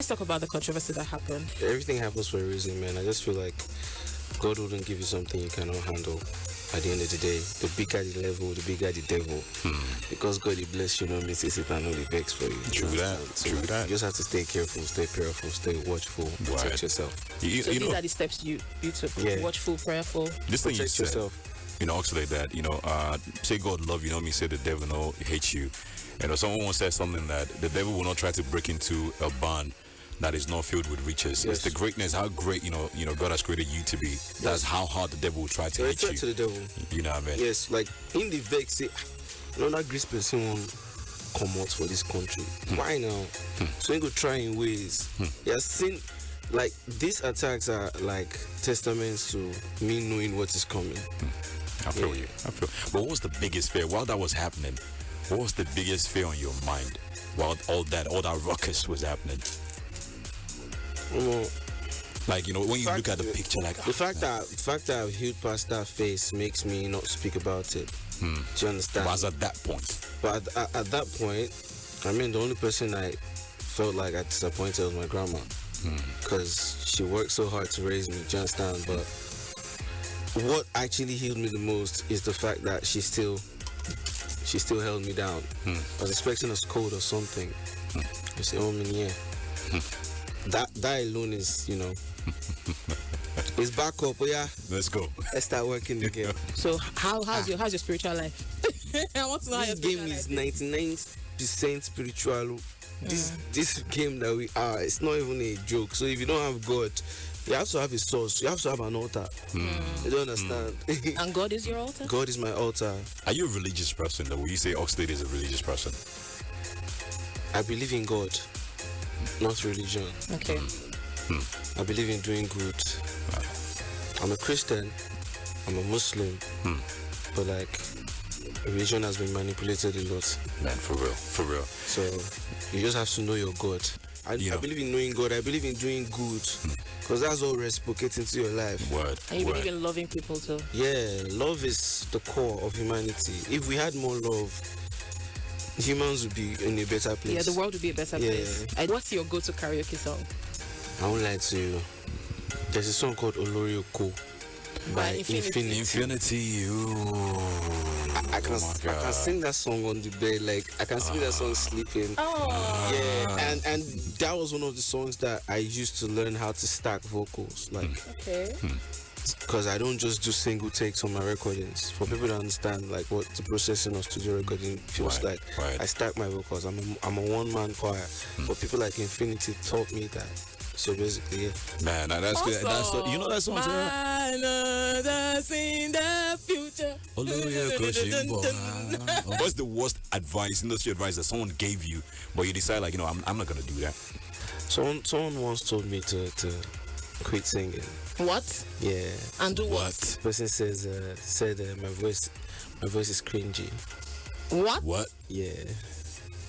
Let's talk about the controversy that happened. Everything happens for a reason, man. I just feel like God wouldn't give you something you cannot handle. At the end of the day, the bigger the level, the bigger the devil. Because God, He bless you, no means it and only vex for you. True that. So True that. You just have to stay careful, stay prayerful, stay watchful, protect Right. yourself. So these are the steps you took. Yeah. Watchful, prayerful. This thing you Protect said, yourself. Oxlade, that, say God love you, me say the devil no hate you. Someone once said something that the devil will not try to break into a barn that is not filled with riches. Yes. It's the greatness, how great, God has created you to be. That's how hard the devil will try to hit Threat you. to the devil. You know what I mean? Yes, like in the vex, say, that great person won't come out for this country. Why now? So you go try in ways. You have seen, like, these attacks are like testaments to me knowing what is coming. I feel you. But what was the biggest fear while that was happening? What was the biggest fear on your mind while all that ruckus was happening? Like, when you look at the picture, like the fact that I've healed past that face makes me not speak about it. Do you understand? was at that point. But at that point, I mean, the only person I felt like I disappointed was my grandma, because she worked so hard to raise me. Do you understand? But what actually healed me the most is the fact that she still held me down. I was expecting a scold or something. I said, "Oh man, yeah." That alone is, it's back up. Oh yeah, Let's go. let's start working again. So how's your spiritual life? I want to know how your This game spiritual is life 99% spiritual. This game that we are, it's not even a joke. So if you don't have God, you have to have a source. You have to have an altar. You don't understand? And God is your altar? God is my altar. Are you a religious person, though? Will you say Oxlade is a religious person? I believe in God, not religion. Okay. I believe in doing good. I'm a Christian. I'm a Muslim. But like, religion has been manipulated a lot. Man, for real. So you just have to know your God. I believe in knowing God. I believe in doing good, because that's all reciprocates into your life. Word. And you believe in loving people too? Yeah, love is the core of humanity. If we had more love, humans would be in a better place. Yeah, the world would be a better place. And what's your go-to karaoke song? I won't lie to you. There's a song called Olori Oko by Infinity. Infinity, I can sing that song on the bed, like I can sing that song sleeping. Yeah, and that was one of the songs that I used to learn how to stack vocals, like. Okay. Because I don't just do single takes on my recordings. For people to understand like what the processing of studio recording feels like, I stack my vocals. I'm a one-man choir, but people like Infinity taught me that. So basically, yeah. Man, that's good. That's you know that song, sir? That's in the future. What's the worst industry advice that someone gave you, but you decide like, I'm not gonna do that? Someone once told me to quit singing. What? Yeah. And do what? The person said my voice is cringy. What? What? Yeah.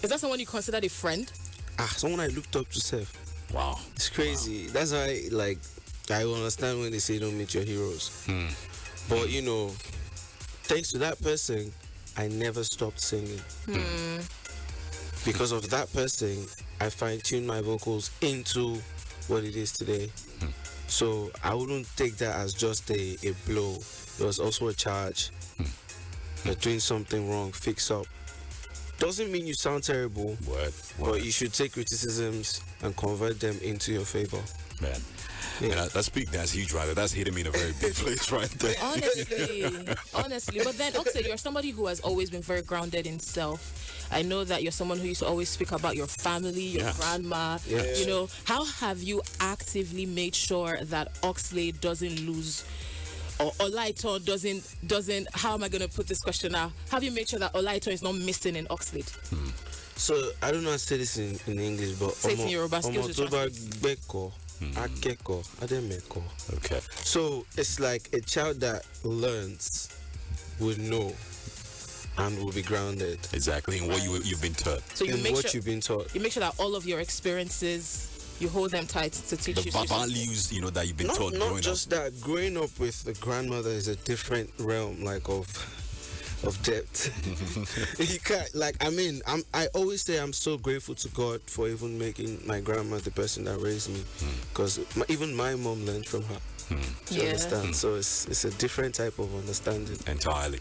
Is that someone you considered a friend? Someone I looked up to, Seth. Wow. It's crazy. That's why, like, I understand when they say don't meet your heroes. But thanks to that person, I never stopped singing. Because of that person, I fine-tuned my vocals into what it is today. So I wouldn't take that as just a blow. It was also a charge. You're doing something wrong, fix up. Doesn't mean you sound terrible, but you should take criticisms and convert them into your favor. Man, that's big. That's huge, right there. That's hitting me in a very big place right there. Honestly. But then, Oxlade, you're somebody who has always been very grounded in self. I know that you're someone who used to always speak about your family, your grandma. How have you actively made sure that Oxlade doesn't lose, or Olaito doesn't? How am I going to put this question now? Have you made sure that Olaito is not missing in Oxlade? So I don't know how to say this in English, but say it in Yoruba. Okay. So it's like a child that learns will know and will be grounded. Exactly, in what you've been taught. So you make what you've been taught. You make sure that all of your experiences, you hold them tight to teach you the values, that you've been taught growing up. Not just that. Growing up with a grandmother is a different realm, like of of debt. You can't, like, I mean, I always say I'm so grateful to God for even making my grandma the person that raised me, because even my mom learned from her. You understand? So it's a different type of understanding entirely.